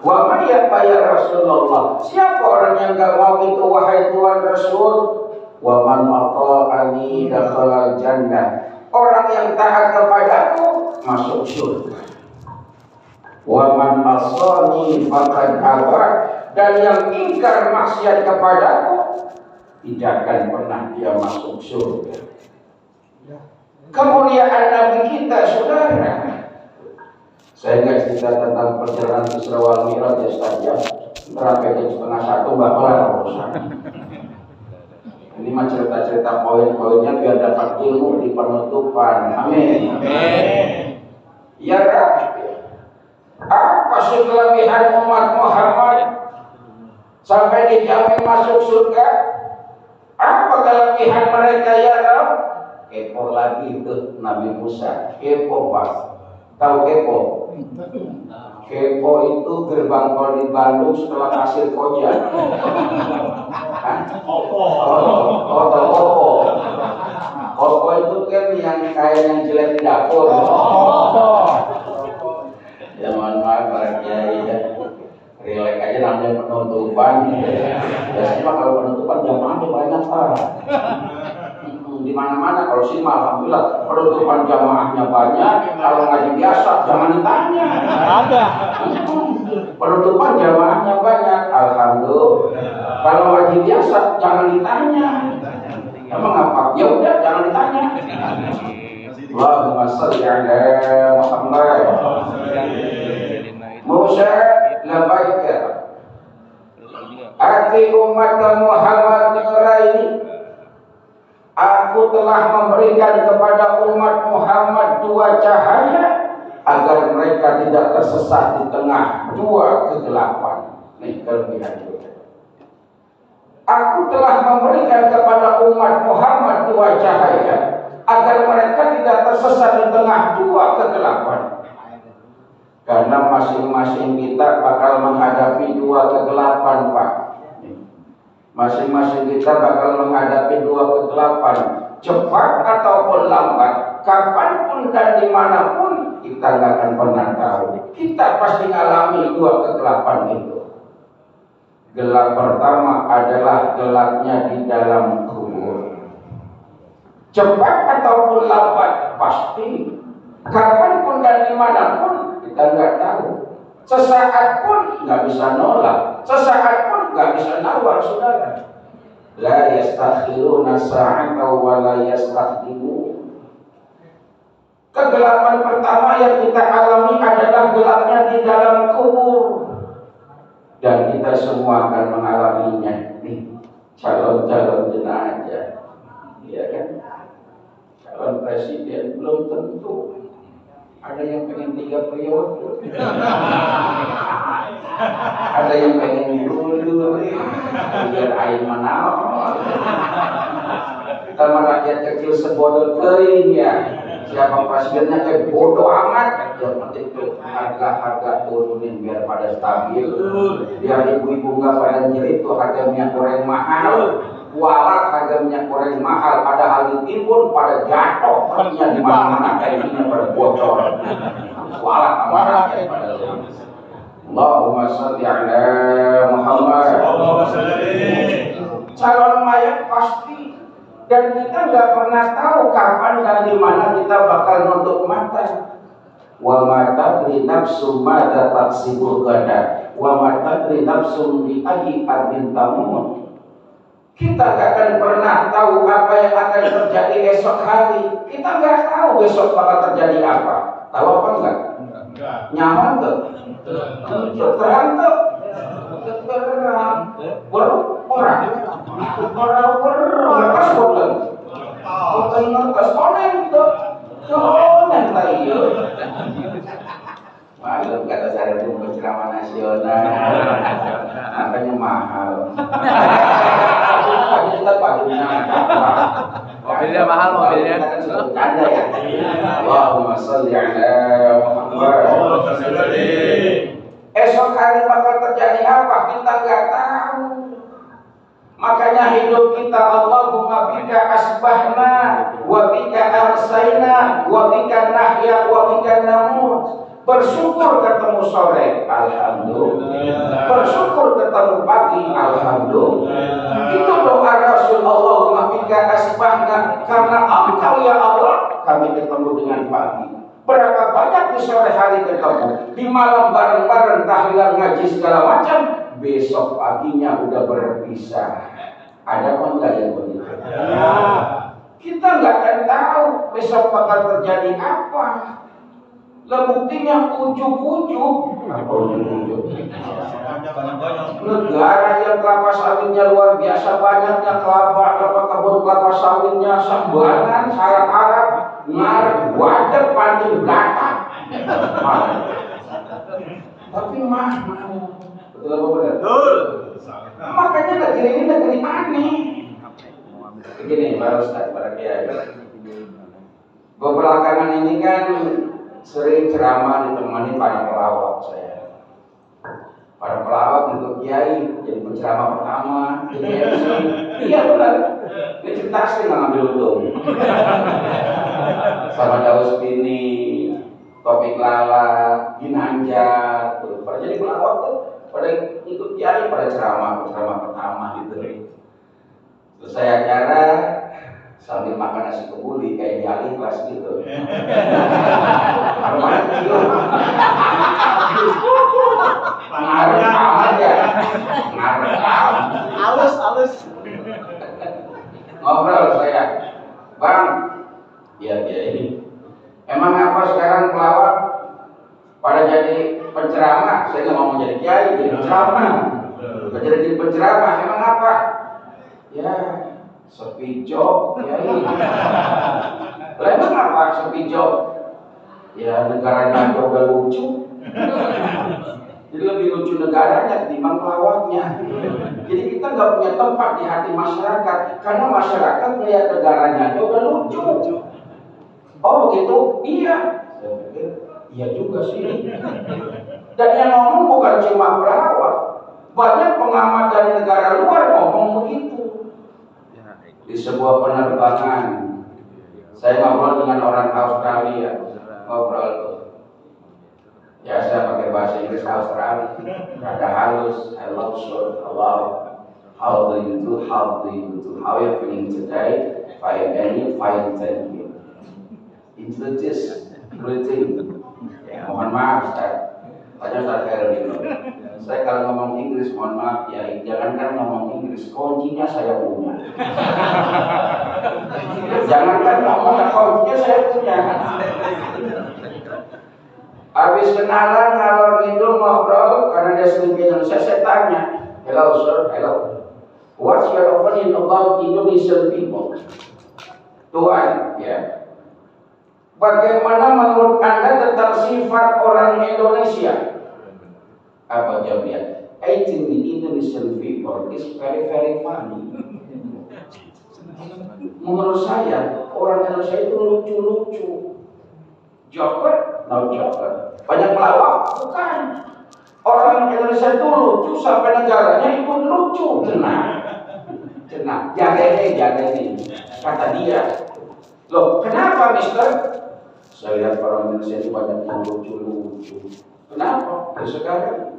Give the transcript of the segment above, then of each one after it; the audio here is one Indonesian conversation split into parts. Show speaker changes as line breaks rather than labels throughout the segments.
Wa may ya Rasulullah, siapa orang yang enggak mau itu wahai Tuhan Rasul? Wa man ata'ani dakhala jannah, orang yang taat kepadaku masuk surga. Wa man asani faqad aba, dan yang ingkar maksiat kepadaku tidak akan pernah dia masuk surga. Kemuliaan Nabi kita, saudara. Saya nggak cerita tentang perjalanan Isra wal Mi'raj ya saja. Berapa jam 12:30 bakal urusan. Ini mah cerita-cerita poin-poinnya biar dapat ilmu di penutupan. Amin. Ya kan? Apa sih kelebihan umat Muhammad sampai dijamin masuk surga? Apa kelebihan mereka ya Rab? Kepo lagi itu Nabi Musa. Kepo Pak. Tahu kepo? Kepo itu gerbang tol di Bandung setelah Pasir Koja. Opo itu kan yang kayak yang jelek di dapur. Ya mohon maaf para kiai ya. Relax aja namanya penutupan. Biasanya kalau penutupan jamaahnya banyak Pak. Di mana-mana kalau sini alhamdulillah penutupan jamaahnya banyak. Kalau ngaji biasa jangan ditanya. Ada. Penutupan jamaahnya banyak, alhamdulillah. Kalau ngaji biasa jangan ditanya. Emang apa? Ya udah jangan ditanya. Allahumma shalli ala Muhammad. Musa labaika. Ati umat Muhammad ini. Aku telah memberikan kepada umat Muhammad dua cahaya agar mereka tidak tersesat di tengah dua kegelapan. Nih kelebihan juga. Aku telah memberikan kepada umat Muhammad dua cahaya agar mereka tidak tersesat di tengah dua kegelapan. Karena masing-masing kita bakal menghadapi dua kegelapan, Pak. Masing-masing kita bakal menghadapi dua kegelapan, cepat ataupun lambat, kapanpun dan dimanapun kita nggak akan pernah tahu. Kita pasti mengalami dua kegelapan itu. Gelap pertama adalah gelapnya di dalam kubur. Cepat ataupun lambat pasti, kapanpun dan dimanapun kita nggak tahu. Sesaat pun nggak bisa nolak, sesaat pun nggak bisa nawar, saudara. La yastakhiruna sa'ata wa la yastaqdimun. Kegelapan pertama yang kita alami adalah gelapnya di dalam kubur, dan kita semua akan mengalaminya. Nih, calon-calon jenazah, ya kan? Calon presiden belum tentu. Ada yang pengen 3 periode, ada yang pengen dulu, biar air menawar. Sama rakyat kecil sebodoh kering ya. Siapa presidennya kayak bodoh amat. Yang penting tuh harga turunin biar pada stabil. Biar ibu-ibu nggak pada jerit tuh harga minyak goreng mahal. Warak harga minyak goreng mahal, padahal di timbun pada jatuh perginya di mana-mana kayak minyak pada bocor. Warak amarah ya pada Allahumma shalli ala Muhammad. Calon mayat pasti, dan kita nggak pernah tahu kapan dan di mana kita bakal nutup mata. Wa ma tadri nafsum madza taksibu ghadan wa ma tadri nafsum bi ayyi ardin tamut. Kita gak akan pernah tahu apa yang akan terjadi esok hari. Kita gak tahu besok bakal terjadi apa. Tahu apa enggak? Nyaman tuh? Terang tuh? Terang. Orang. Ngekas bukan? Bukan ngekas. Konen tuh. Konen lah iya. Maklum kata saya itu penceramah nasional. Makanya mahal.
Mobilnya mahal, mobilnya.
Canda ya. Allahumma shalli ala Muhammad. Esok hari bakal terjadi apa kita nggak tahu. Makanya hidup kita Allahumma bika asbahna wa bika amsayna wa bika nahya wa bika namut. Bersyukur ketemu sore, alhamdulillah. Bersyukur ketemu pagi, alhamdulillah. Itu doa Rasulullah ketika asbahna, karena Engkau ya Allah kami ketemu dengan pagi. Berapa banyak di sore hari ketemu, di malam bareng-bareng tahlilan ngaji segala macam, besok paginya udah berpisah. Ada pun enggak yang begitu? Kita nggak akan tahu besok bakal terjadi apa. Lah buktinya ujuk-ujuk. Apa ujuk-ujuk? Negara yang kelapa sawitnya luar biasa banyaknya, kebun kelapa sawitnya sembarangan, syarat-syarat, ngarep, wadah, pancing, gatak. Tapi betul apa benar? Betul. Makanya negeri ini negeri aneh. Begini, Pak Ustaz, para kiai. Belakangan ini kan sering ceramah ditemani para pelawak saya. Para pelawak untuk kiai jadi penceramah pertama, jadi MC. Iya benar. Ini cerita asli nggak ngambil untung. Sama Daus Bini, Topik Lala, Ginanjar, pada jadi pelawak tuh pada ikut kiai pada ceramah pertama gitu. Selesai acara sambil makan nasi kebuli kayak di alih kelas gitu. Aromanya kecil. Ngarep aja. Halus. Ngobrol saya, Bang. Iya ini. Emang apa sekarang pelawak pada jadi penceramah? Saya nggak mau jadi kiai, jadi penceramah. Jadi penceramah, emang apa? Ya, sepi job, ya ini. Emang apa sepi job? Ya negaranya juga lucu. Jadi lebih lucu negaranya ketimbang pelawaknya. Jadi kita nggak punya tempat di hati masyarakat karena masyarakat melihat negaranya juga lucu. Oh begitu? Iya. Saya pikir iya juga sih. Dan yang ngomong bukan cuma pelawak, banyak pengamat dari negara luar ngomong begitu. Di sebuah penerbangan saya ngobrol dengan orang Australia, ngobrol tuh ya saya pakai bahasa Inggris Australia, rada halus. Hello sir, hello, how do you do, how are you feeling today? Fine, fine, thank you. Introduce, greeting. Ya, mohon maaf Ustaz, tanya Ustaz Herlino, saya kalau ngomong Inggris mohon maaf ya, jangankan ngomong Inggris, kuncinya saya punya. Jangankan ngomong, kuncinya saya punya. Habis kenalan ngalor ngidul ngobrol karena dia sering ke Indonesia, saya tanya, hello sir, hello, what's your opinion about Indonesian people? Tuhan, ya. Bagaimana menurut Anda tentang sifat orang Indonesia? Apa jawabnya? I think the Indonesian people is very funny. Menurut saya orang Indonesia itu lucu-lucu. Joker? No joker. Banyak pelawak? Bukan. Orang Indonesia itu lucu sampai negaranya ikut lucu. Tenang. Jaga ini. Kata dia. Loh, kenapa mister? Saya lihat orang Indonesia itu banyak yang lucu-lucu. Kenapa? Sekarang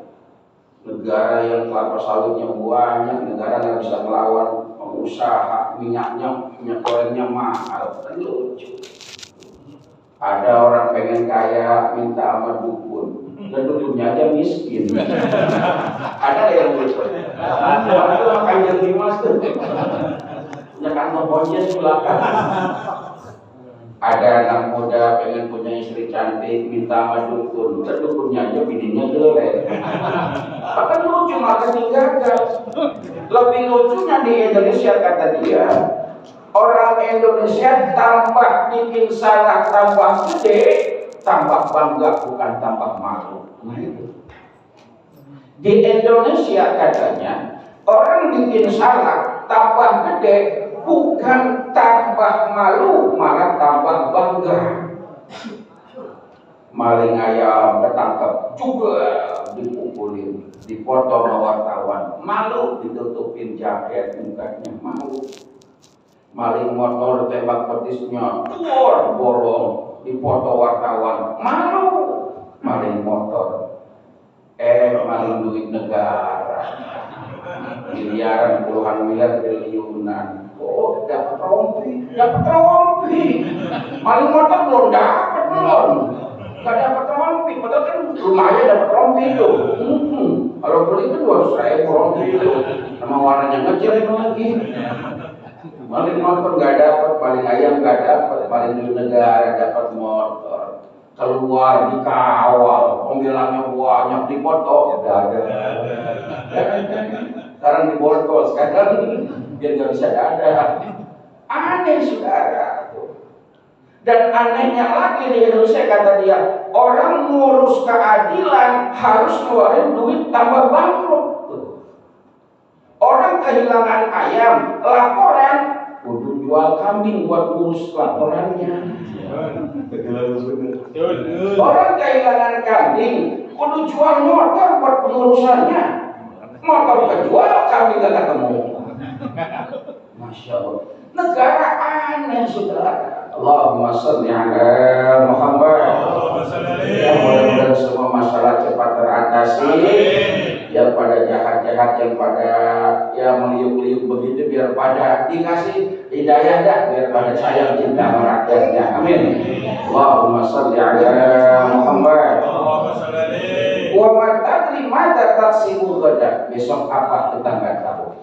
negara yang kelapa sawitnya banyak, negara nggak bisa melawan pengusaha, minyak gorengnya mahal, kan lucu. Ada orang pengen kaya minta sama dukun, dan dukunnya aja miskin. Ada yang lucu. Ada makan jadi mas tuh, punya kantong pocian di belakang. Ada anak muda pengen punya istri cantik, minta sama dukun, dan dukunnya aja bininya jelek. Bahkan lucu, marketing gagal. Lebih lucunya di Indonesia kata dia, orang Indonesia tambah bikin salah tambah gede, tambah bangga bukan tambah malu. Nah itu. Di Indonesia katanya orang bikin salah tambah gede bukan tambah malu, malah tambah bangga. Maling ayam ketangkep juga dipukulin, dipoto sama wartawan, malu ditutupin jaket, mukanya malu. Maling motor tembak petisnya, borong, dipoto wartawan, malu. maling motor, maling duit negara, miliaran, puluhan miliar, triliunan. Oh, dapat rompi, maling motor belum dapat belum, nggak dapat rompi, padahal kan lumayan dapat rompi itu. Kalau beli itu 200.000 rompi itu, sama warnanya ngecil itu lagi. Maling motor nggak dapat, maling ayam nggak dapat, maling duit negara dapat motor. Keluar dikawal, pembilangnya banyak dipoto, nggak ada. Sekarang diborgol, sekarang biar nggak bisa dada. Aneh saudara. Dan anehnya lagi di Indonesia kata dia, orang ngurus keadilan harus ngeluarin duit tambah bangkrut. Orang kehilangan ayam, laporan, kudu jual kambing buat ngurus laporannya. Orang kehilangan kambing, kudu jual motor buat pengurusannya. Motor kejual, kambing gak ketemu. Masya Allah. Negara aneh saudara. Allahumma sholli ala Muhammad. Ya mudah-mudahan semua masalah cepat teratasi. Yang pada jahat-jahat, yang pada meliuk-liuk begitu, biar pada dikasih hidayah dah, biar pada sayang cinta rakyatnya. Amin. Allahumma sholli ala Muhammad. Wa ma tadri mata taksibu ghadan. Besok apa kita nggak tahu.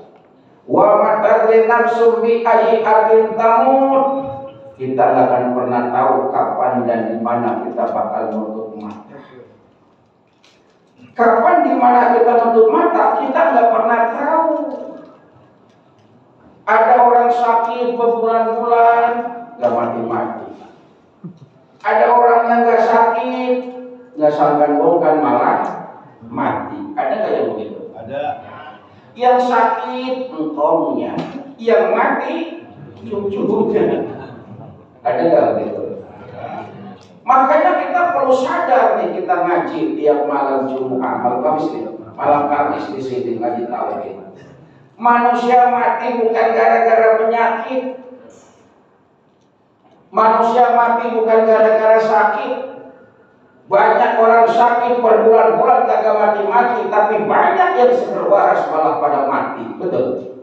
Wa ma tadri nafsum bi ayyi ardin tamut. Kita nggak akan pernah tahu kapan dan di mana kita bakal menutup mata. Kapan di mana kita menutup mata, kita nggak pernah tahu. Ada orang sakit berbulan-bulan, nggak mati-mati. Ada orang yang nggak sakit, nggak sangkan-bongkan malah mati. Ada nggak yang begitu?
Ada.
Yang sakit engkongnya, yang mati cucunya. Ada nggak begitu? Makanya kita perlu sadar nih, kita ngaji tiap malam Jumat, malam Kamis di sini ngaji tauhid. Manusia mati bukan gara-gara penyakit. Manusia mati bukan gara-gara sakit. Banyak orang sakit berbulan-bulan kagak mati-mati, tapi banyak yang seger waras malah pada mati. Betul.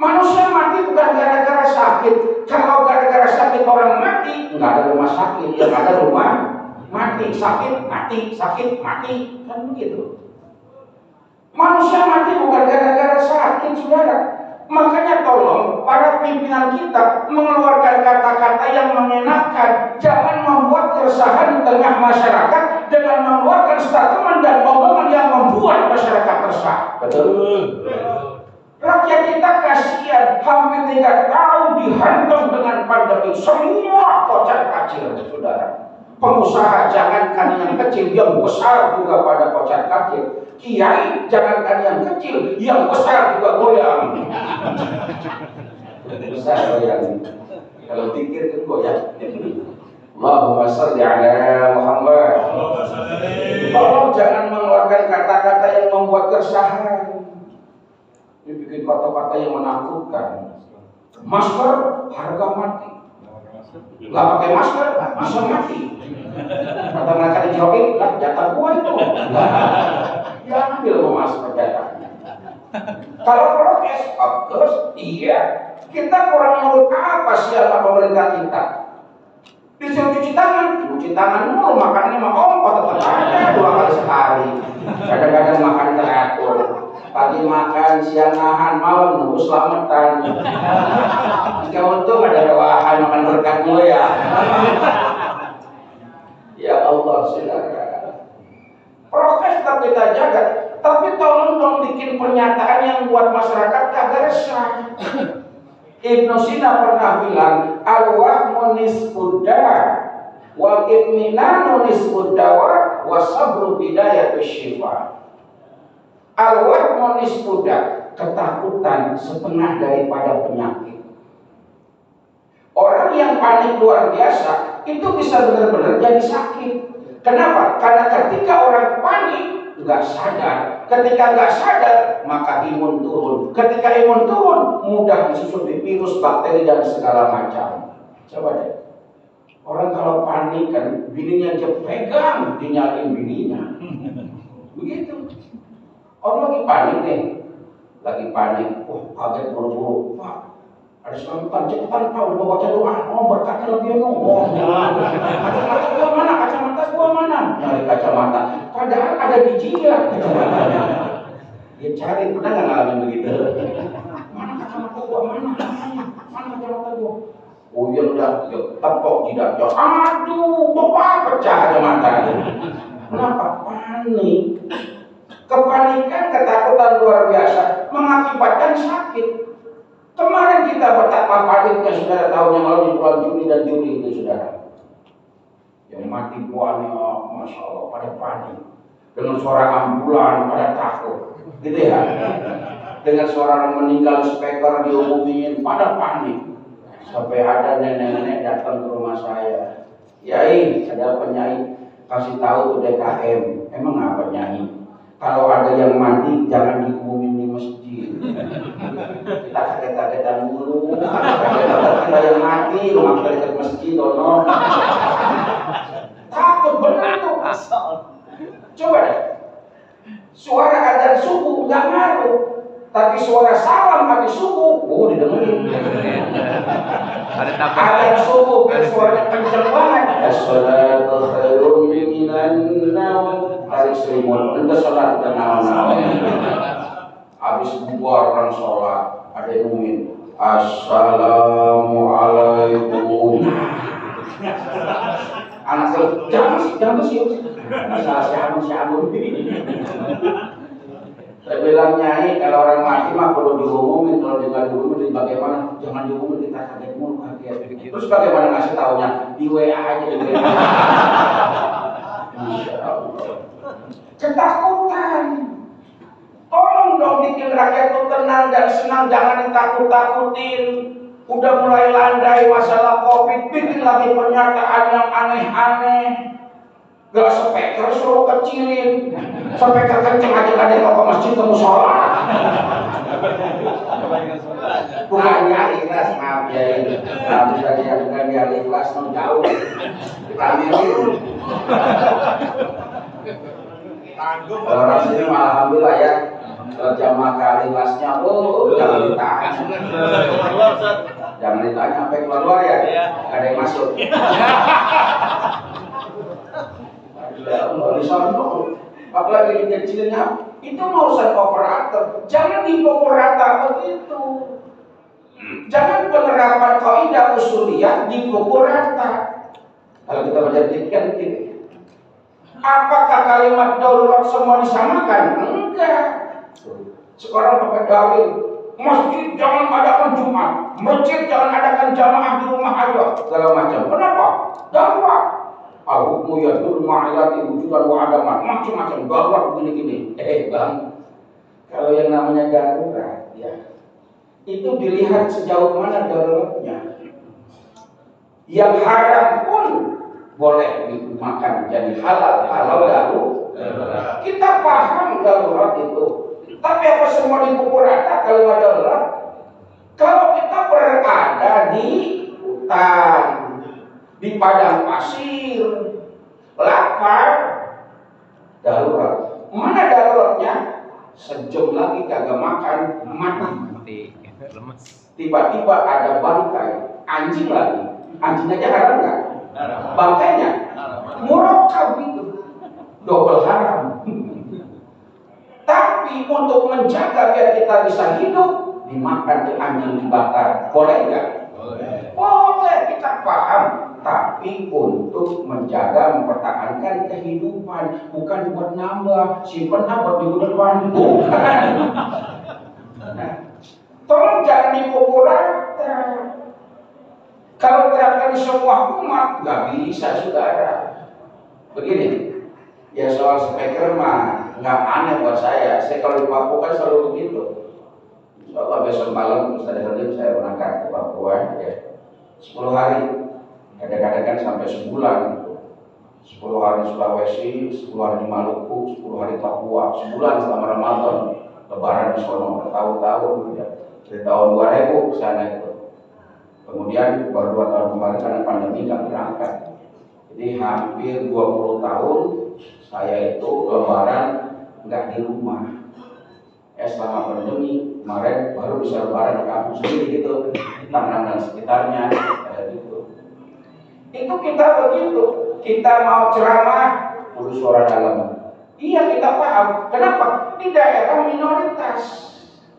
Manusia mati bukan gara-gara sakit. Kalau gara-gara sakit orang mati, nggak ada rumah sakit, yang ada rumah mati. Sakit mati, kan begitu. Manusia mati bukan gara-gara sakit, saudara. Makanya tolong para pimpinan kita mengeluarkan kata-kata yang mengenakan. Jangan membuat keresahan di tengah masyarakat dengan mengeluarkan statement dan omongan yang membuat masyarakat resah. Betul. Rakyat kita kasihan, hampir 3 tahun dihantam dengan pandemi. Semua kocar kacir, saudara. Pengusaha jangankan yang kecil, yang besar juga pada kocar kacir. Kiai jangankan yang kecil, yang besar juga goyang. Besar goyang. Kalau pikir kan goyang. Allahumma sholli ala Muhammad. Tolong jangan mengeluarkan kata-kata yang membuat keresahan. Dibikin kata-kata yang menakutkan. Masker harga mati. Nggak pakai masker bisa mati. Kata mereka dijokin, lah jatah gua itu. Ya ambil masker jatahnya. Kalau prokes, bagus, iya. Kita kurang nurut apa sih sama pemerintah kita? Disuruh cuci tangan mulu, makannya mah ongkos tetap ada 2 kali sehari. Kadang-kadang makan teratur. Pagi makan, siang nahan, malam nunggu selamatan. Jika untung ada rewahan makan berkat mulu ya. Ya Allah, saudara. Prokes tetap kita jaga, tapi tolong dong bikin pernyataan yang buat masyarakat kagak resah. Ibnu Sina pernah bilang, al-wahmu nisfud da' wal itminanu nisfud dawa wa sabru bidayatus syifa. Al-wahmu nisfud da', ketakutan setengah daripada penyakit. Orang yang panik luar biasa itu bisa benar-benar jadi sakit. Kenapa? Karena ketika orang panik nggak sadar, ketika nggak sadar maka imun turun. Ketika imun turun mudah disusupi virus, bakteri dan segala macam. Coba deh, Orang kalau panik kan, bininya aja pegang, dinyalain bininya. Begitu. Orang lagi panik nih, wah kaget buru-buru, Pak, ada selamatan, cepetan Pak, udah baca doa, berkatnya lebih kacamata gua mana? Nyari kacamata, padahal ada di jidat kacamatanya. Dia cari, pernah nggak ngalamin begitu? Mana kacamata gua, mana kacamata gua? Oh iya udah, tepok jidatnya. Aduh, bapak pecah kacamatanya. Kenapa? Panik. Kepanikan, ketakutan luar biasa mengakibatkan sakit. Kemarin kita betapa paniknya saudara tahun yang lalu di bulan Juni dan Juli itu saudara. Yang mati buahnya, Masya Allah, pada panik. Dengan suara ambulan pada takut. Gitu ya. Dengan suara orang meninggal speaker diumumin pada panik. Sampai ada nenek-nenek datang ke rumah saya. Yai, ada penyanyi kasih tahu tuh DKM. Emang apa nyai? Kalau ada yang mati jangan diumumin di masjid. Kita kaget-kagetan dulu. Ada yang mati, rumah kita dekat masjid, dono. Takut benar tuh. Coba deh. Suara adzan subuh nggak ngaruh. Tapi suara salam habis subuh, didengerin. Ada subuh, suaranya kenceng banget. As-salatu khairun minan naum. Tarik selimut, ente sholat dan naon-naon. Habis bubar orang sholat, ada yang ngomongin Assalamualaikum. Anak saya, jangan sih. Masalah si Amun. Saya bilang nyai, kalau orang mati mah perlu diumumin, kalau dia nggak diumumin, bagaimana? Jangan diumumin, kita kaget mulu kaget. Terus bagaimana ngasih taunya? Di WA aja, di WA. Masya Allah. Ketakutan. Tolong dong bikin rakyat itu tenang dan senang, jangan ditakut-takutin. Udah mulai landai masalah COVID, bikin lagi pernyataan yang aneh-aneh. Gak speaker suruh kecilin, speaker kenceng aja gak ada yang mau ke masjid ke musola. Bukan dia ikhlas, maaf ya ini. Nah, misalnya yang bukan dia ikhlas, jauh. Dipanggilin. Orang sini alhamdulillah ya, jamaah kali ikhlasnya, jangan ditanya. Jangan ditanya sampai keluar ya, ada yang masuk. Di sana, apalagi di kecilnya, itu mau urusan operator. Jangan dipukul rata begitu. Jangan penerapan kaidah usuliyah dipukul rata. Kalau kita baca kan begini. Apakah kalimat darurat semua disamakan? Enggak. Sekarang pakai dalil. Masjid jangan adakan Jumat, masjid jangan adakan jamaah di rumah aja, segala macam. Kenapa? Darurat. Al-hukmu yadur ma'ilati wujudan wa adaman. Macam-macam darurat begini-gini. Bang, kalau yang namanya darurat ya, itu dilihat sejauh mana daruratnya. Yang haram pun boleh dimakan jadi halal kalau darurat. Kita paham darurat itu. Tapi apa semua dipukul rata kalau darurat? Kalau kita berada di hutan, di padang pasir, lapar, darurat. Mana daruratnya? Sejam lagi kagak makan, mati. Tiba-tiba ada bangkai, anjing lagi. Anjing aja haram nggak? Bangkainya murakab itu, double haram. Tapi untuk menjaga biar kita bisa hidup, dimakan di anjing dibakar, boleh nggak? Boleh, kita paham. Tapi untuk menjaga, mempertahankan kehidupan, bukan buat nambah, simpen buat minggu depan, bukan. Nah, tolong jangan dipukul rata. Kalau terapkan di semua umat, nggak bisa saudara. Begini, ya soal speaker mah nggak aneh buat saya. Saya kalau di Papua kan selalu begitu. Insyaallah besok malam Ustaz Herdim saya berangkat ke Papua ya. 10 hari. Kadang-kadang kan sampai sebulan. 10 hari Sulawesi, 10 hari Maluku, 10 hari Papua, sebulan selama Ramadan. Lebaran di sono bertahun-tahun ya. Dari tahun 2000 ke sana itu. Kemudian baru 2 tahun kemarin karena pandemi nggak berangkat. Jadi hampir 20 tahun saya itu lebaran nggak di rumah. Selama pandemi kemarin baru bisa lebaran di kampung sendiri gitu, Tangerang dan sekitarnya gitu. Itu kita begitu. Kita mau ceramah, kudu suara dalam. Iya kita paham. Kenapa? Di daerah minoritas.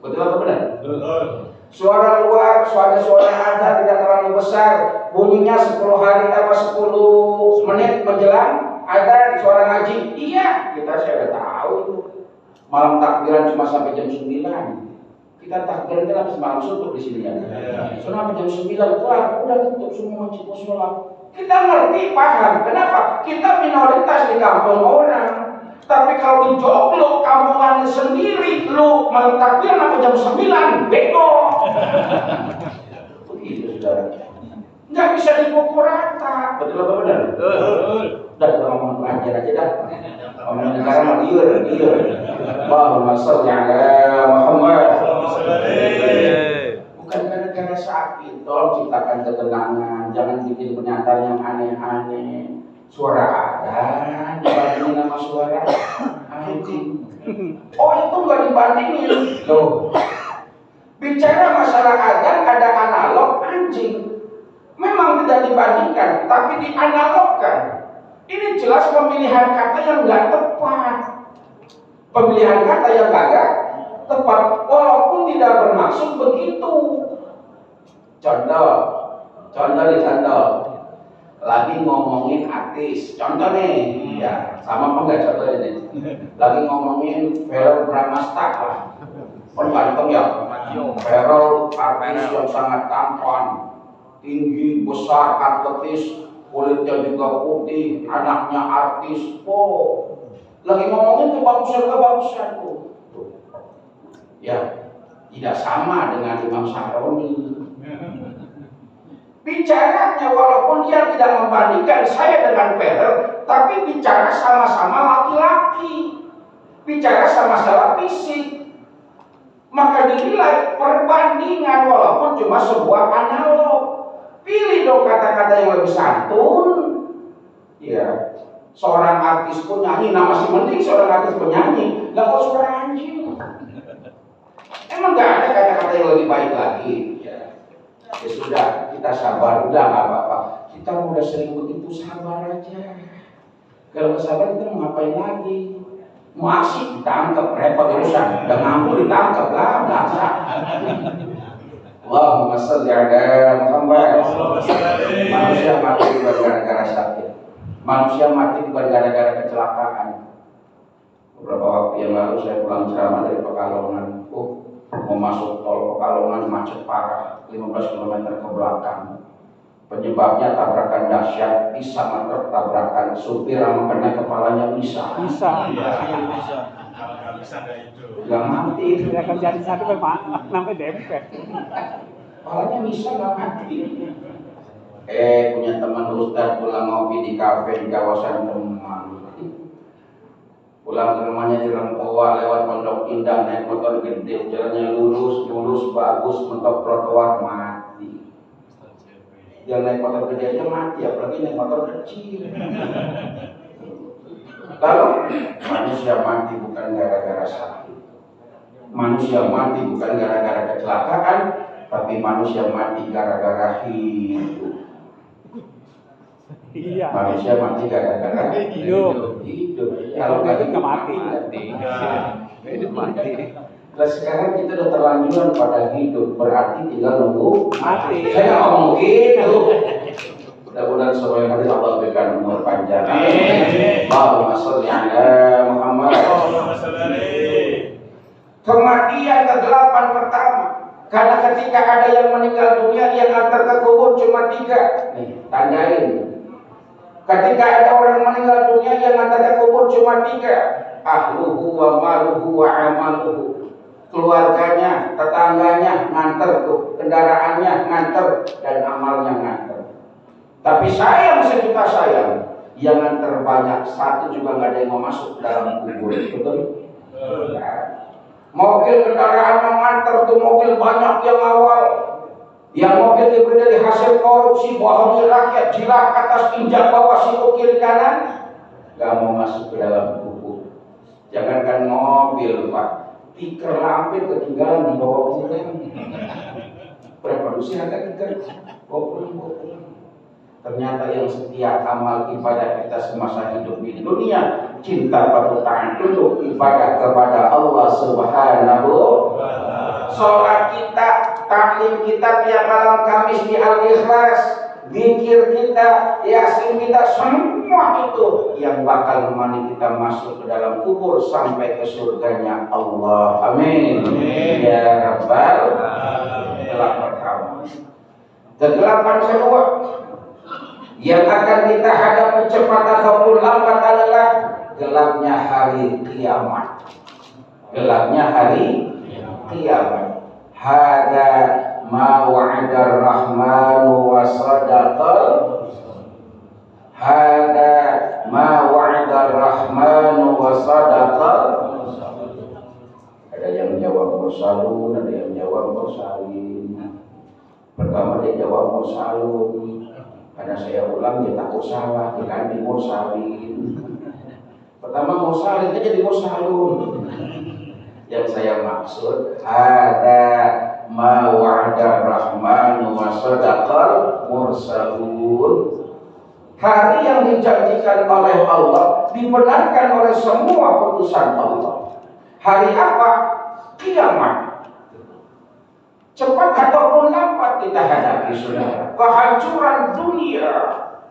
Betul atau benar? Betul. Suara luar, suara azan tidak terlalu besar. Bunyinya 10 menit menjelang ada suara ngaji. Iya, saya udah tahu itu. Malam takbiran cuma sampai jam 9. Kita takbiran kan habis malam suntuk di sini ya. Sampai jam 9 kelar, udah tutup semua masjid mushola. Kita ngerti, paham. Kenapa? Kita minoritas di kampung orang. Tapi kalau di Joglo, kampungan sendiri, lu malam takbiran sampai jam 9, bego. Begitu saudara. Nggak bisa dipukul rata. Betul atau benar? Betul. Udah kita ngomong pelajar aja dah. Ngomong negara mah liur. Allahumma sholli ala Muhammad. Bukan gara-gara sakit. Tolong ciptakan ketenangan. Jangan bikin pernyataan yang aneh-aneh. Suara adzan dibandingin sama suara anjing. Oh itu nggak dibandingin. Loh. Bicara masalah adzan ada analog anjing. Memang tidak dibandingkan, tapi dianalogkan. Ini jelas pemilihan kata yang nggak tepat. Pemilihan kata yang agak tepat, walaupun tidak bermaksud begitu. Contoh. Lagi ngomongin artis, contoh nih, ya sama apa enggak contohnya nih? Lagi ngomongin Verrell Bramasta lah, ganteng ya. Verrell artis yang sangat tampan, tinggi, besar, atletis, kulitnya juga putih, anaknya artis. Oh, lagi ngomongin kebagusan tuh. Ya, tidak sama dengan Imam Syahroni. Bicaranya walaupun dia tidak membandingkan saya dengan Verrell, tapi bicara sama-sama laki-laki, bicara sama-sama fisik, maka dinilai perbandingan walaupun cuma sebuah analog. Pilih dong kata-kata yang lebih santun. Ya, seorang artis pun nyanyi, nah masih mending seorang artis penyanyi, nggak kok suara anjing. Emang nggak ada kata-kata yang lebih baik lagi. Ya sudah, kita sabar, udah nggak apa-apa. Kita udah sering begitu, sabar aja. Kalau sabar kita mau ngapain lagi? Mau asik ditangkap, repot urusan. Udah ngampur ditangkap lah, biasa. Allahumma sholli ala Muhammad. Manusia mati bukan gara-gara sakit. Manusia mati bukan gara-gara kecelakaan. Beberapa waktu yang lalu saya pulang ceramah dari Pekalongan. Mau masuk tol Pekalongan macet parah, 15 km ke belakang. Penyebabnya tabrakan dahsyat, bisa truk tabrakan, supir sama kena kepalanya bisa.
Iya, bisa. Kalau nggak bisa nggak itu.
Nggak mati.
Tidak akan jadi satu sampai dempet.
Kepalanya bisa nggak mati. Punya teman Ustaz pulang ngopi di kafe di kawasan Kemang. Pulang ke rumahnya di Rempoa lewat Pondok Indah naik motor gede, jalannya lurus, bagus, mentok trotoar mati. Dia naik motor gede aja mati, apalagi naik motor kecil. Kalau manusia mati bukan gara-gara sakit, manusia mati bukan gara-gara kecelakaan, tapi manusia mati gara-gara hidup.
Iya.
Manusia mati gara-gara hidup. Kalau nggak mati.
Hidup mati.
Nah sekarang kita udah terlanjuran pada hidup, berarti tinggal nunggu
Mati.
Saya nggak ngomong gitu. Mudah-mudahan semua yang hadir Allah berikan umur panjang. Allahumma sholli ala Muhammad. Kematian kegelapan pertama. Karena ketika ada yang meninggal dunia, yang antar ke kubur cuma 3. Nih, tandain. Ketika ada orang meninggal dunia, yang antar ke kubur cuma 3. Ahluhu wa maluhu wa amaluhu. Keluarganya, tetangganya nganter tuh, kendaraannya nganter, dan amalnya nganter. Tapi sayang sejuta sayang, yang nganter banyak, 1 juga nggak ada yang mau masuk dalam kubur. Betul? Mobil kendaraan yang nganter tuh mobil banyak yang awal. Yang mobil diberi dari hasil korupsi, bohongi rakyat, jilat atas injak bawah, siku kiri kanan, gak mau masuk ke dalam kubur. Jangankan mobil, Pak, tiker lampir ketinggalan di bawah pulang. Reproduksi ada tiker, bawa pulang. Ternyata yang setia amal ibadah kita semasa hidup di dunia, cinta pertutaan tunduk ibadah kepada Allah Subhanahu. Sholat kita, taklim kita tiap malam Kamis di Al-Ikhlas, zikir kita, yasin kita, semua itu yang bakal menemani kita masuk ke dalam kubur sampai ke surganya Allah. Amin. Ya Rabbal Alamin. Gelap pertama. Kegelapan kedua yang akan kita hadapi cepat ataupun lambat adalah gelapnya hari kiamat. Gelapnya hari kiamat. Hada ma wa'ada ar-rahmanu wa sadaqal. Hada ma wa'ada ar-rahmanu wa sadaqal. Ada yang jawab mursalun, ada yang jawab mursalin. Pertama dia jawab mursalun. Karena saya ulang dia takut salah, diganti mursalin. Pertama mursalin dia jadi mursalun. Yang saya maksud ada ma wa'ada rahmanu wa sadaqal mursalun. Hari yang dijanjikan oleh Allah dibenarkan oleh semua putusan Allah. Hari apa? Kiamat. Cepat ataupun lambat kita hadapi, saudara. Kehancuran dunia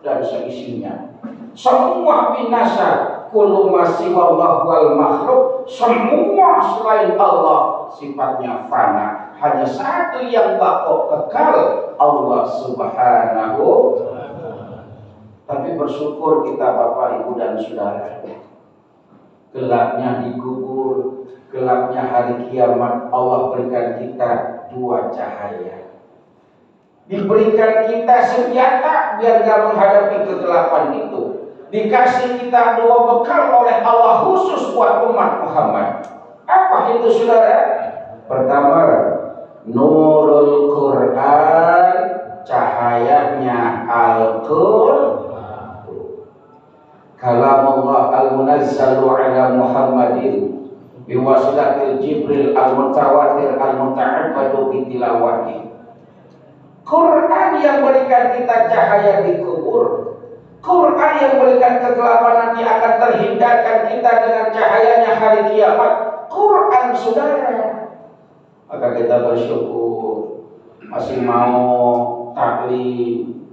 dan seisinya. Semua binasa. Kullu ma siwallahu wal makhluk. Semua selain Allah sifatnya fana. Hanya satu yang baqo kekal, Allah Subhanahu. Tapi bersyukur kita Bapak Ibu dan Saudara. Gelapnya di kubur, gelapnya hari kiamat, Allah berikan kita dua cahaya. Diberikan kita senjata biar gak menghadapi kegelapan itu. Dikasih kita dua bekal oleh Allah khusus buat umat Muhammad. Apa itu saudara? Pertama, Nurul Quran, cahayanya Al-Quran. Kalamullah al-munazzalu ala Muhammadin biwasilatil Jibril al-mutawatir al-muta'abbadu bitilawati. Quran yang berikan kita cahaya di kubur. Quran yang berikan kegelapan nanti akan terhindarkan kita dengan cahayanya hari kiamat. Quran saudara. Maka kita bersyukur masih mau taklim.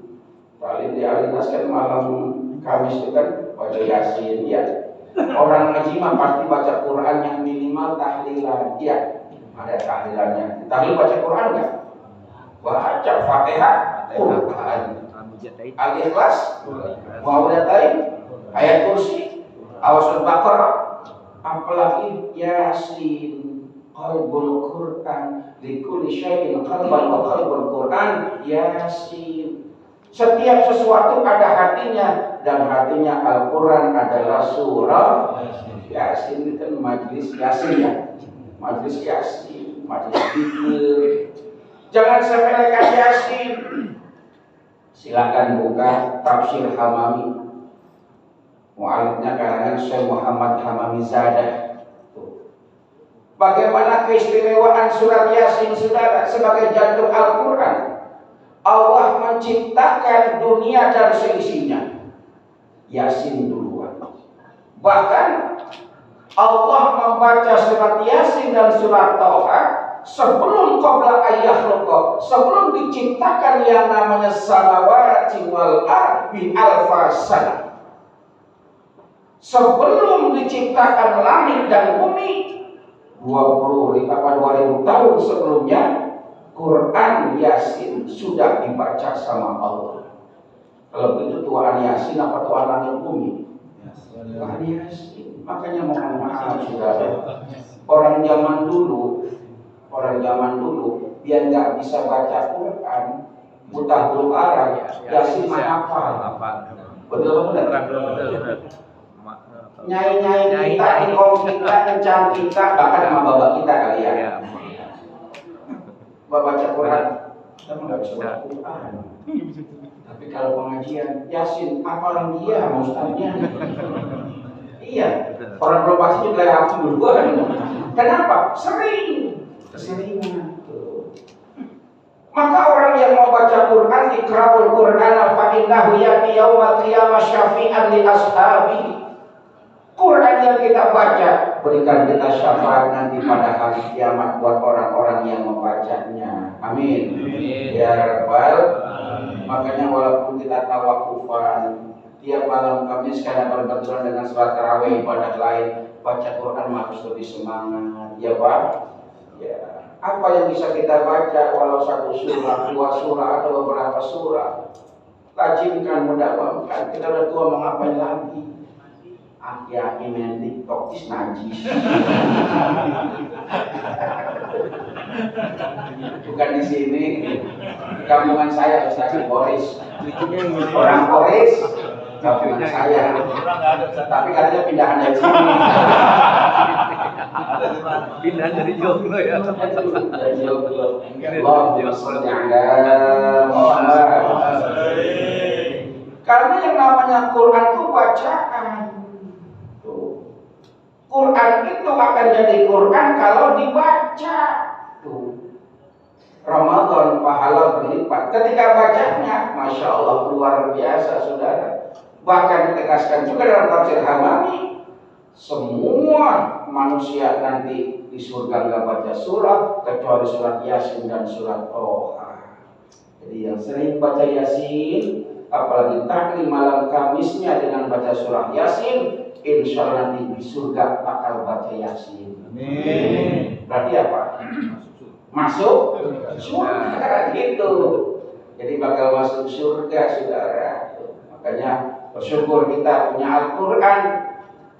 Taklim di Alinas kan malam Kamis itu kan baca Yasin ya. Orang ngaji mah pasti baca Quran yang minimal tahlilan ya. Ada tahlilannya. Tahlil baca Quran enggak? Baca Fatihah, Quran, Al-Ikhlas, Muawwidhatain, ayat kursi, Awasul Baqarah, apalagi Yasin, qalbul Quran, likulli syai'in qalban wa qalbul Quran, Yasin. Setiap sesuatu ada hatinya dan hatinya Al-Quran adalah surah Yasin. Itu kan majlis Yasin ya, majlis Yasin, majlis zikir. Jangan sepelekan Yasin. Silakan buka tafsir Hamami. Mu'alifnya karangan Syekh Muhammad Hamami Zadah. Bagaimana keistimewaan surat Yasin saudara sebagai jantung Al-Quran. Allah menciptakan dunia dan seisinya. Yasin duluan. Bahkan Allah membaca surat Yasin dan surat Thaha sebelum qabla ayyakhluqa, sebelum diciptakan yang namanya samawati wal ardi alfa sana. Sebelum diciptakan langit dan bumi 20.000 tahun sebelumnya, Quran Yasin sudah dibaca sama Allah. Kalau begitu Tuhan Yasin apa Tuhan langit bumi? Tuhan Yasin. Makanya mohon maaf saudara, orang zaman dulu dia nggak bisa baca Quran, buta huruf Arab, Yasin mah hafal. Betul benar. Nyai kita, engkau kita, encang kita, bahkan sama bapak kita kali ya. Baca Quran, kita nggak bisa baca Quran. Tapi kalau pengajian Yasin, apalan dia mau ustaznya? Iya, orang belum pasti juga aku duluan. Kenapa? Keseringan. Maka orang yang mau baca Quran, iqra'ul Qur'ana fa innahu ya'ti yaumal qiyamah syafi'an li ashabihi. Quran yang kita baca berikan kita syafaat nanti pada hari kiamat buat orang-orang yang membacanya. Amin. Ya Rabbal. Makanya walaupun kita tawakufan tiap malam Kamis karena berbenturan dengan sholat tarawih ibadah lain, baca Quran harus lebih semangat. Ya Pak. Ya. Apa yang bisa kita baca walau satu surah, dua surah atau beberapa surah. Rajinkan, mudawamkan. Kita udah tua mau ngapain lagi? Aki-aki main TikTok is najis. Bukan di sini. Kampungan saya Ustaz Boris. Orang Boris. Kampungan saya. Tapi katanya pindahan dari sini.
Pindahan dari Joglo ya.
Dari Joglo. Allahumma sholli ala Muhammad. Karena yang namanya Quran itu bacaan. Quran itu akan jadi Quran kalau dibaca. Ramadan pahala berlipat. Ketika bacanya, masya Allah luar biasa saudara. Bahkan ditegaskan juga dalam tafsir Hamami, semua manusia nanti di surga nggak baca surat kecuali surat Yasin dan surat Toha. Jadi yang sering baca Yasin, apalagi taklim malam Kamisnya dengan baca surat Yasin, insya Allah nanti di surga bakal baca Yasin. Amin. Berarti apa? Masuk surga gitu. Jadi bakal masuk surga saudara. Makanya bersyukur kita punya Al-Quran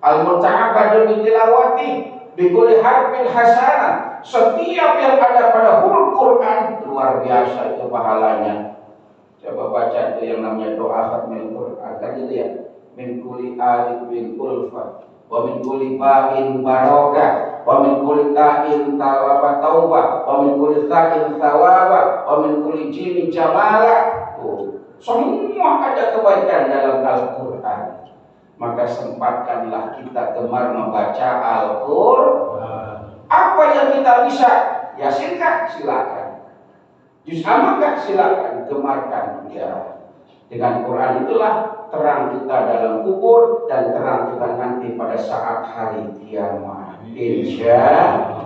Al-Muta'abadu bitilawati bikulli harfin hasanah. Setiap yang ada pada huruf Quran luar biasa itu pahalanya. Coba baca itu yang namanya doa khatmil Quran kan gitu ya. Min kulli alif min ulfa wa min kulli ba'in barokah wa min kulli ta'in taubah wa min kulli ta'in thawaba wa min kulli jimin jamala. Semua ada kebaikan dalam Al-Quran. Maka sempatkanlah kita gemar membaca Al-Quran. Apa yang kita bisa? Yasin kah? Silakan. Juz amma kah? Silakan. Gemarkan ya. Dengan Quran itulah terang kita dalam kubur dan terang kita nanti pada saat hari kiamat. Insya Allah.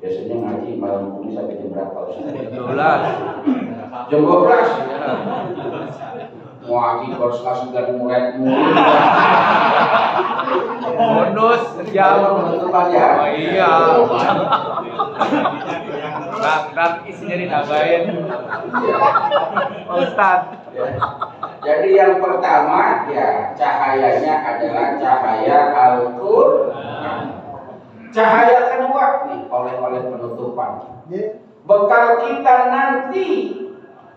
Biasanya ngaji malam ini sampai jam berapa? Jam 12. Mau ngaji harus kasih dari muridmu.
Bonus jam
penutupan ya.
Oh iya. Rak isinya ditambahin. Pak Ustadz.
Jadi yang pertama ya cahayanya adalah cahaya Al-Quran. Cahaya kedua nih oleh penutupan. Bekal kita nanti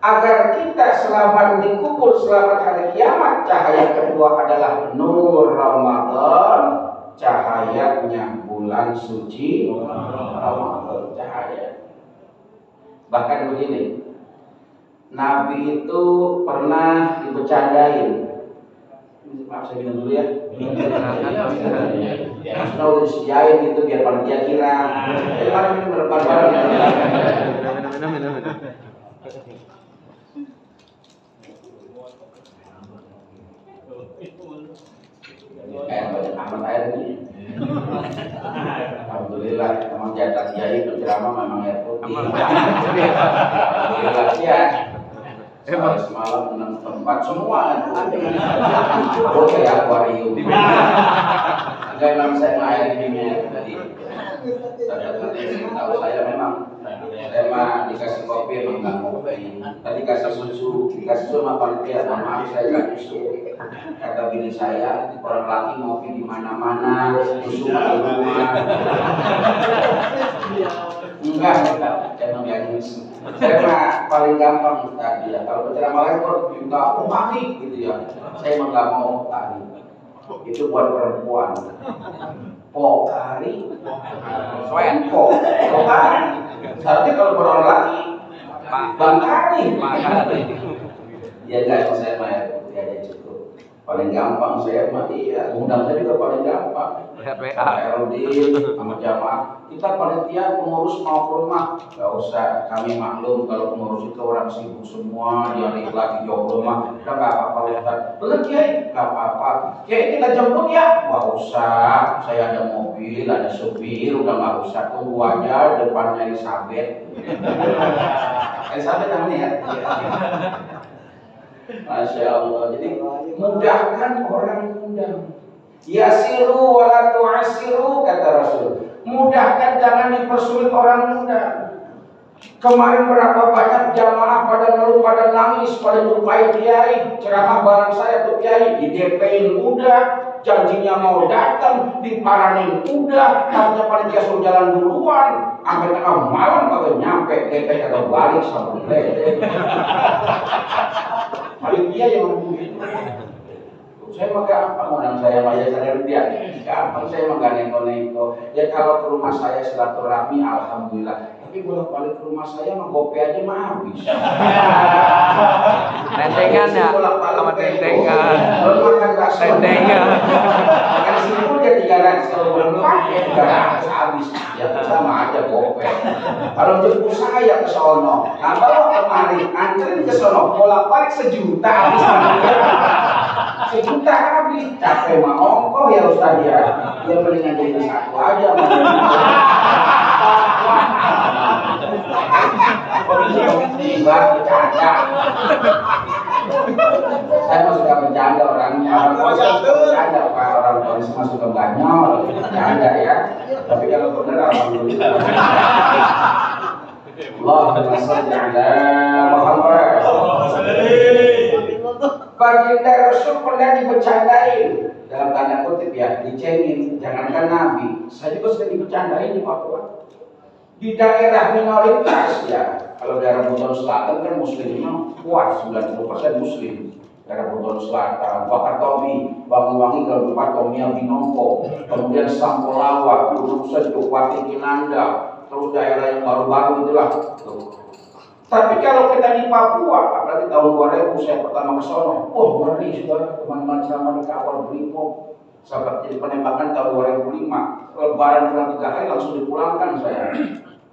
agar kita selamat dikubur selamat hari kiamat. Cahaya kedua adalah nur Ramadan. Cahayanya bulan suci Ramadan cahaya. Bahkan begini, Nabi itu pernah dibercandain. Maaf saya minum dulu ya. Maksudnya udah disediain gitu biar panitia kira. Jadi mana minum bareng-bareng.
Minum.
Banyak amat air nih. Alhamdulillah, memang jatah kiai berceramah memang air putih. Alhamdulillah ya. Saya semalam menang tempat semua. Oh kayak akuarium. Enggak memang saya air ini tadi. Tahu saya memang saya mah dikasih kopi memang nggak kopi. Tadi kasih susu sama panitia. Maaf saya nggak susu. Kata bini saya orang laki ngopi di mana-mana, susu di rumah. Enggak, emang nggak nyusu. Saya mah paling gampang tadi ya. Kalau berceramah lain kok minta tari gitu ya. Saya emang nggak mau tari. Itu buat perempuan. Pokari, pokari. Seharusnya kalau orang lagi Bang Kari. Ya enggak, saya mah ya cukup. Paling gampang saya mah iya, undang saya juga paling gampang. PA sama jamaah, kita panitia pengurus mau ke rumah, nggak usah. Kami maklum kalau pengurus itu orang sibuk semua, dia lagi jauh rumah, udah nggak apa-apa Ustaz. Bener Kiai, nggak apa-apa. Kiai kita jemput ya, nggak usah. Saya ada mobil, ada supir, udah nggak usah. Tunggu aja depannya Elizabeth. Elizabeth namanya ya. Masya Allah. Jadi mudahkan orang undang. Yasiru wala tu'asiru kata Rasul. Mudahkan, jangan dipersulit orang undang. Kemarin berapa banyak jamaah pada ngeluh, pada nangis, pada lupain kiai. Ceramah barang saya tuh kiai di DP-in udah, janjinya mau datang, diparanin udah, harusnya panitia suruh jalan duluan. Sampai tengah malam kagak nyampe, DP kagak balik sama lele. Panitia yang ngomongin. Saya mah gampang, orang saya bayar saya dia gampang, saya mah gak neko-neko. Ya kalau ke rumah saya silaturahmi, alhamdulillah. Tapi bolak-balik ke rumah saya mah gope aja mah habis.
Tentengan ya, sama tentengan.
Kalau makan bakso,
Tentengan.
makan simpul dia 300, kalau belum pakai 300 habis. Ya sama aja gope. Kalau jemput saya ke sono, nah bawa kemari, anterin ke sono, bolak-balik sejuta habis. Sejuta habis, capek mah ongkoh ya Ustaz ya. Dia mendingan jadi satu aja. Tiba bercanda. Saya mah suka bercanda orangnya. Bercanda Pak, orang tua semua suka ganyol, bercanda ya. Tapi kalau benar alhamdulillah. Allahumma shalli ala Muhammad. Baginda Rasul pernah dibercandain, dalam tanda kutip ya, dicengin. Jangankan Nabi, saya juga sering dibercandain di Papua. Di daerah minoritas ya, kalau daerah Buton Selatan kan muslimnya kuat, 90% muslim. Daerah Buton Selatan, Wakatobi, Banyuwangi, Kabupaten Tomia Binompo, kemudian Sampolawa, Gunung Sejuk, Wati Kinanda, terus daerah yang baru-baru itulah. Tapi kalau kita di Papua, apalagi tahun 2000 saya pertama ke sono, ngeri sudah teman-teman ceramah di kapal Brimo. Sampai jadi penembakan tahun 2005, lebaran pulang 3 hari langsung dipulangkan saya.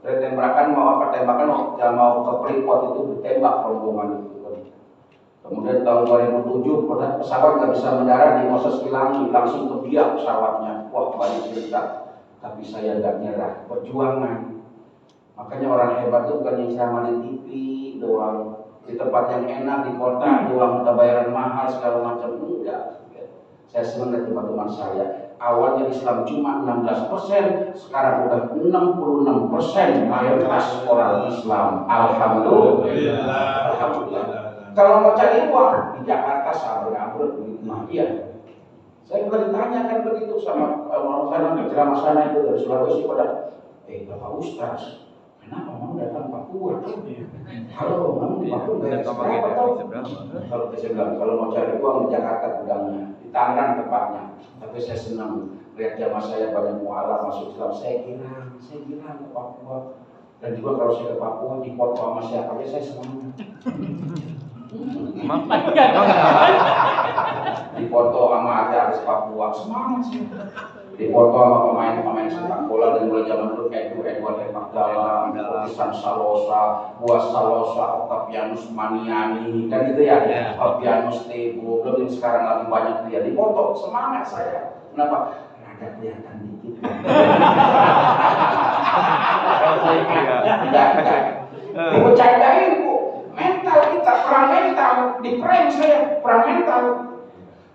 Dari tembakan mau apa tembakan mau ke Freeport itu ditembak rombongan itu. Kemudian tahun 2007 pesawat nggak bisa mendarat di Moses Kilangi, langsung terbiak pesawatnya. Wah banyak cerita, tapi saya nggak nyerah, perjuangan. Makanya orang hebat itu bukan yang ceramah di TV doang, di tempat yang enak, di kota doang, minta bayaran mahal segala macam, enggak. Saya senang dari teman-teman saya. Awalnya Islam cuma 16%, sekarang udah 66% mayoritas orang Islam. Alhamdulillah. Alhamdulillah. Kalau mau cari uang di Jakarta sabar-sabar duit mah iya. Saya pernah ditanyakan begitu sama orang sana ceramah sana itu dari Sulawesi pada, Bapak Ustaz, kenapa mau datang Papua? Kalau mau di Papua dari berapa tahun? Kalau saya bilang kalau mau cari uang di Jakarta gudangnya, di Tangerang tempatnya. Tapi saya senang lihat jamaah saya banyak mualaf masuk Islam. Saya kira ke Papua. Dan juga kalau saya ke Papua di foto sama siapa aja saya senang. Di foto sama artis Papua semangat sih. Di foto sama pemain-pemain sepak bola dari mulai zaman dulu kayak itu Edward Magdala, Isan Salosa, Buas Salosa, Octavianus Maniani, kan gitu ya. Octavianus Tebo, belum sekarang lagi banyak dia. Di foto semangat saya. Kenapa? Ada kelihatan dikit. Enggak. Dibercandain Bu. Mental kita, perang mental, di prank saya, perang mental.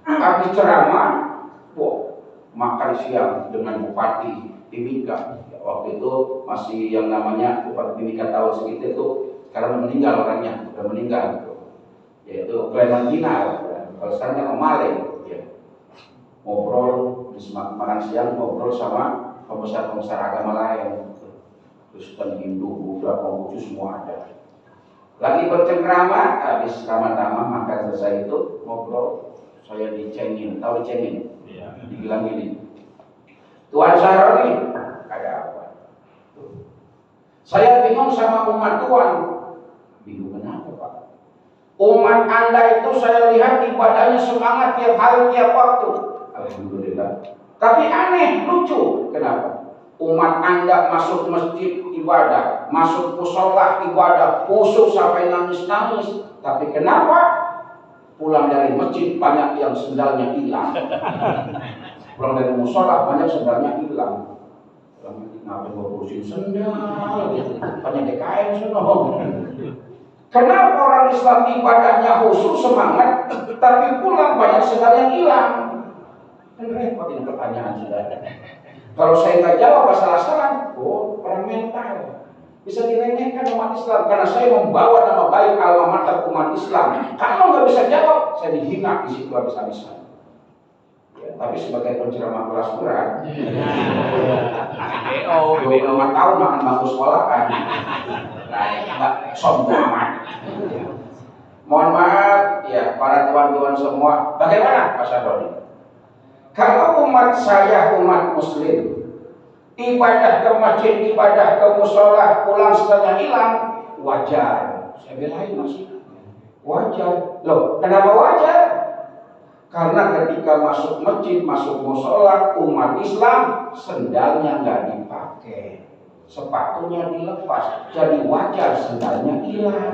Habis ceramah, makan siang dengan Bupati Timika. Waktu itu masih yang namanya Bupati Timika tahun segitu itu, sekarang meninggal orangnya, sudah meninggal. Yaitu Clementina, kalau sekarang kan Maleng. Ngobrol, makan siang ngobrol sama pembesar-pembesar agama lain. Kristen, Hindu, Buddha, Konghucu semua ada. Lagi bercengkrama, habis ramah-ramah makan selesai itu ngobrol, saya dicengin, tahu dicengin? Iya. Dibilang gini, Tuan Saroni, ada apa? Saya bingung sama umat Tuhan. Bingung kenapa Pak? Umat Anda itu saya lihat ibadahnya semangat tiap hari tiap waktu. Alhamdulillah. Tapi aneh, lucu. Kenapa? Umat Anda masuk masjid ibadah, masuk musola ibadah, khusyuk sampai nangis-nangis. Tapi kenapa pulang dari masjid banyak yang sendalnya hilang? Pulang dari musola banyak sendalnya hilang. Kenapa ngurusin sendal? Banyak DKM sono. Kenapa orang Islam ibadahnya khusyuk semangat, tapi pulang banyak sendal yang hilang? Kan repot ini pertanyaan saudara. Kalau saya nggak jawab salah-salah, oh orang mental bisa diremehkan umat Islam karena saya membawa nama baik alma mater umat Islam. Kalau nggak bisa jawab, saya dihina di situ habis-habisan. Ya, tapi sebagai penceramah kelas berat, BO 5 tahun makan bangku sekolah kan, nggak sombong amat. Mohon maaf ya para tuan-tuan semua, bagaimana Pak Sadoni? Kalau umat saya umat muslim ibadah ke masjid, ibadah ke musola, pulang setengah hilang, wajar. Saya belain masih wajar. Loh, kenapa wajar? Karena ketika masuk masjid, masuk musola, umat Islam sendalnya nggak dipakai, sepatunya dilepas, jadi wajar sendalnya hilang.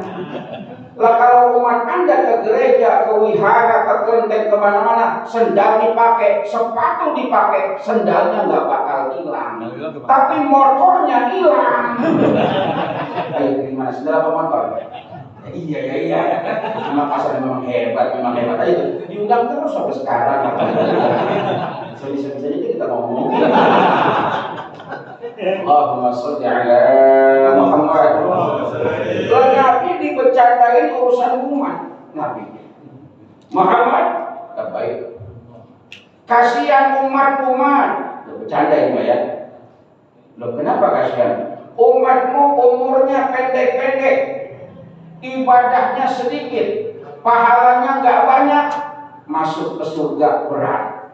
Lah kalau umat Anda ke gereja, ke wihara, ke kelenteng, kemana-mana, sendal dipakai, sepatu dipakai, sendalnya nggak bakal hilang. Tapi motornya hilang. Ayo gimana, sendal apa motor? Iya. Memang pasar memang hebat aja. Diundang terus sampai sekarang. Bisa-bisanya kita ngomong. Allahumma sholli ala Muhammad. Nabi dibercandain urusan umat. Nabi Muhammad tak baik. Kasihan umat. Bercandain ya. Loh kenapa kasihan? Umatmu umurnya pendek-pendek, ibadahnya sedikit, pahalanya nggak banyak, masuk ke surga berat.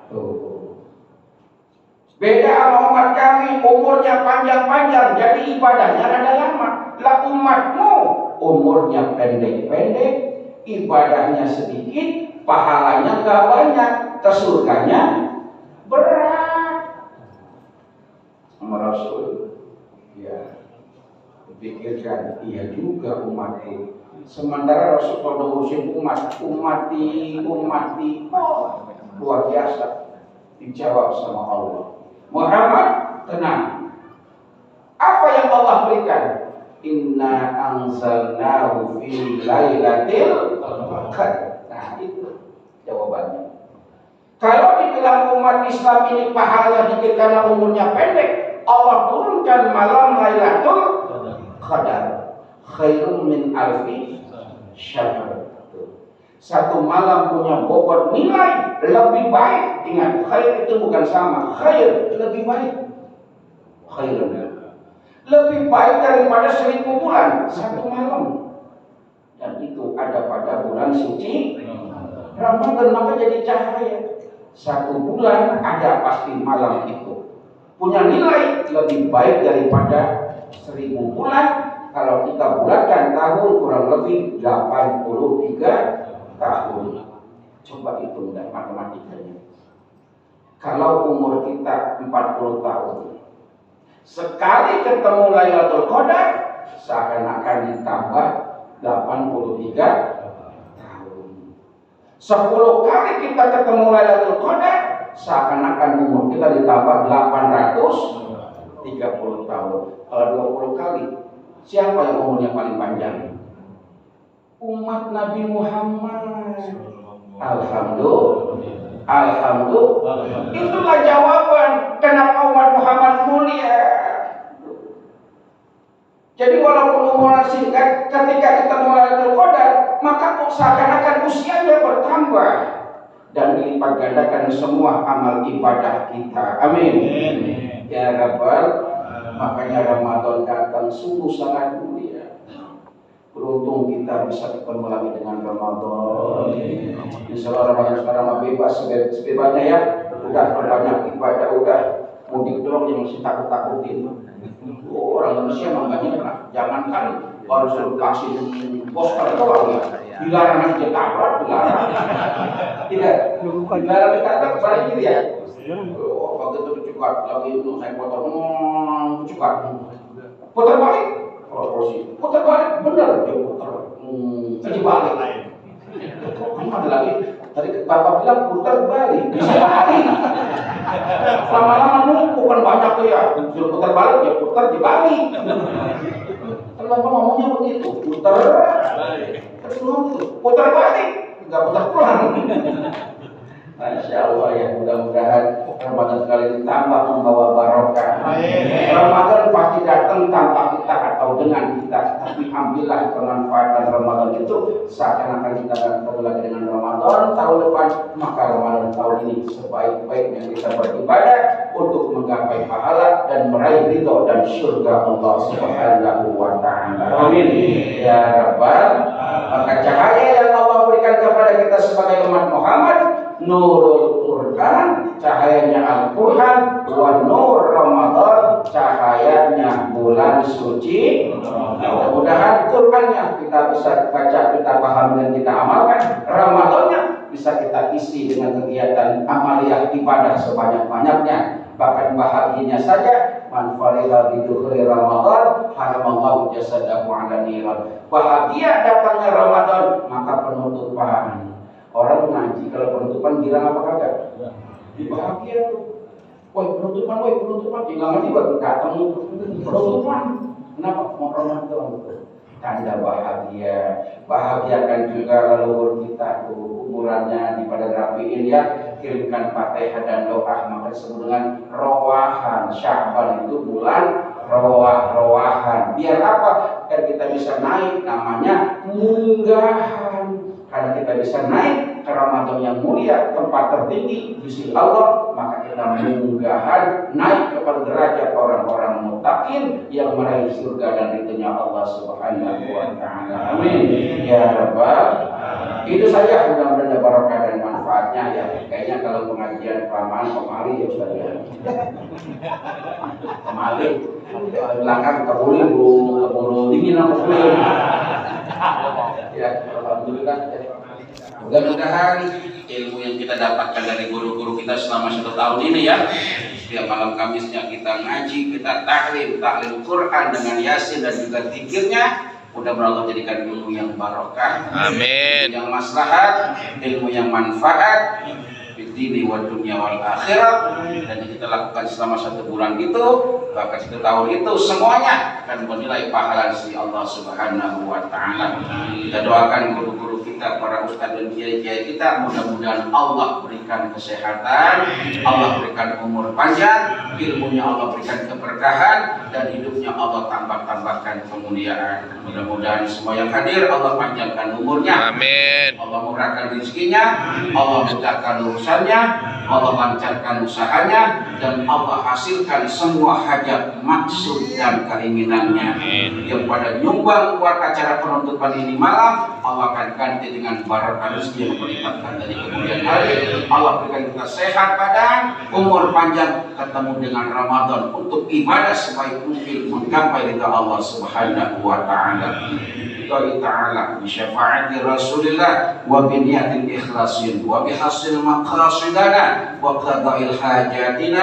Beda sama umat kami, umurnya panjang-panjang, jadi ibadahnya rada lama. Lah umatmu umurnya pendek-pendek, ibadahnya sedikit, pahalanya nggak banyak, ke surganya berat. Sama Rasul, ya pikirkan, iya juga umatku. Sementara Rasul kalau ngurusin umati, oh luar biasa. Dijawab sama Allah. Muhammad, tenang. Apa yang Allah berikan? Inna anzalnahu fi lailatul qadar. Nah, itu jawabannya. Kalau dibilang umat Islam ini pahalanya dikit karena umurnya pendek, Allah turunkan malam Lailatul Qadar. Khairun min alfi syahr. Satu malam punya bobot nilai lebih baik. Ingat, khair itu bukan sama. Khair lebih baik. Khair lebih baik daripada 1000 bulan satu malam. Dan itu ada pada bulan suci Ramadan, maka jadi cahaya. Satu bulan ada pasti malam itu punya nilai lebih baik daripada 1000 bulan. Kalau kita bulatkan tahun kurang lebih 83 tahun. Coba hitung dan matematikanya. Kalau umur kita 40 tahun, sekali ketemu Lailatul Qadar seakan-akan ditambah 83 tahun. 10 kali kita ketemu Lailatul Qadar seakan-akan umur kita ditambah 830 tahun. Kalau 20 kali, siapa yang umurnya paling panjang? Umat Nabi Muhammad. Alhamdulillah. Itulah jawaban kenapa umat Muhammad mulia. Jadi walaupun umurnya singkat, ketika kita Lailatul Qadar, maka seakan-akan usianya bertambah dan dilipat gandakan semua amal ibadah kita. Amin. Ya Rabbal. Makanya Ramadan datang sungguh sangat mulia. Beruntung kita bisa ketemu lagi dengan Ramadan. Insya Allah Ramadan sekarang bebas sebebasnya ya. Udah banyak ibadah, udah mudik doang yang polisi takut-takutin. Orang Indonesia memang banyak. Jangankan baru suruh vaksin poster itu ya. Dilarang aja tabrak, dilarang. Tidak, dilarang ditabrak balik gitu ya. Begitu dicegat lagi itu naik motor, dicegat. Putar balik, kalau polisi, putar balik, benar dia putar, jadi balik. Kamu ada lagi, tadi bapak bilang putar balik, bisa balik. Lama-lama numpuk kan banyak tuh ya, suruh putar balik, dia putar dibalik. Kalau bapak ngomongnya begitu, putar balik, putar balik, nggak putar pulang. Masya Allah ya, mudah-mudahan Ramadan kali ini tambah membawa barokah. Ramadan pasti datang tanpa kita atau dengan kita, tapi ambillah kemanfaatan Ramadan itu. Seakan-akan kita akan ketemu lagi dengan Ramadan tahun depan, maka Ramadan tahun ini sebaik-baiknya kita beribadah untuk menggapai pahala dan meraih ridho dan surga Allah Subhanahu wa Ta'ala. Amin ya Rabbal. Maka cahaya yang Allah berikan kepada kita sebagai umat Muhammad, Nurul Quran, cahayanya Al-Quran, wa nur Ramadan, cahayanya bulan suci. Mudah-mudahan Qurannya kita bisa baca, kita paham dan kita amalkan. Ramadannya bisa kita isi dengan kegiatan amaliyah ibadah sebanyak-banyaknya. Bahkan bahagianya saja, man farida bidukhri Ramadan haramallahu jasadahu 'ala niran. Bahagia datangnya Ramadan, maka penutupan. Orang ngaji kalau penutupan girang apa kagak? Bahagia tuh. Woi penutupan, tinggal ngaji baru datang penutupan. Kenapa? Mau Ramadan. Tanda bahagia. Bahagiakan juga leluhur kita tuh, kuburannya di pada rapiin ya. Kirimkan Fatihah dan doa, maka disebut dengan rawahan. Sya'ban itu bulan rawahan. Biar apa? Biar kita bisa naik, namanya munggahan. Karena kita bisa naik ke Ramadan yang mulia, tempat tertinggi di sisi Allah, maka kita munggahan naik kepada derajat orang-orang muttaqin yang meraih surga dan ridhonya Allah Subhanahu wa Ta'ala. Amin ya Rabbal. Itu saja, mudah-mudahan ada barokah dan manfaatnya ya. Kayaknya kalau pengajian kelamaan pemali ya Ustaz ya. Pemali belakang keburu dingin apa keburu. Ya, alhamdulillah. Mudah-mudahan ilmu yang kita dapatkan dari guru-guru kita selama 1 tahun ini ya, setiap malam Kamisnya kita ngaji, kita tahlil Quran dengan Yasin dan juga zikirnya. Mudah-mudahan Allah jadikan ilmu yang barokah, amin, ilmu yang maslahat, ilmu yang manfaat dini wa dunia wal akhirat, dan yang kita lakukan selama 1 bulan itu, bahkan 1 tahun itu, semuanya akan menilai pahala si Allah Subhanahu wa Ta'ala. Kita doakan guru-guru kita, para ustadz dan kiai-kiai kita, mudah-mudahan Allah berikan kesehatan, Allah berikan umur panjang, ilmunya Allah berikan keberkahan, dan hidupnya Allah tambahkan kemuliaan. Mudah-mudahan semua yang hadir Allah panjangkan umurnya, amin, Allah murahkan rezekinya, Allah mudahkan urusannya, Allah lancarkan usahanya, dan Allah hasilkan semua hajat, maksud dan keinginannya. Yang pada nyumbang buat acara penutupan ini malam, Allah akan ganti dengan barokah rezeki yang berlipatkan dari kemudian hari. Allah berikan kita sehat badan, umur panjang, ketemu dengan Ramadan untuk ibadah sebaik mungkin menggapai ridha Allah Subhanahu wa Ta'ala. Ta'ala bi syafaati Rasulillah wa bi niyatil ikhlasin wa bi hasil maqasidana wa qada'il hajatina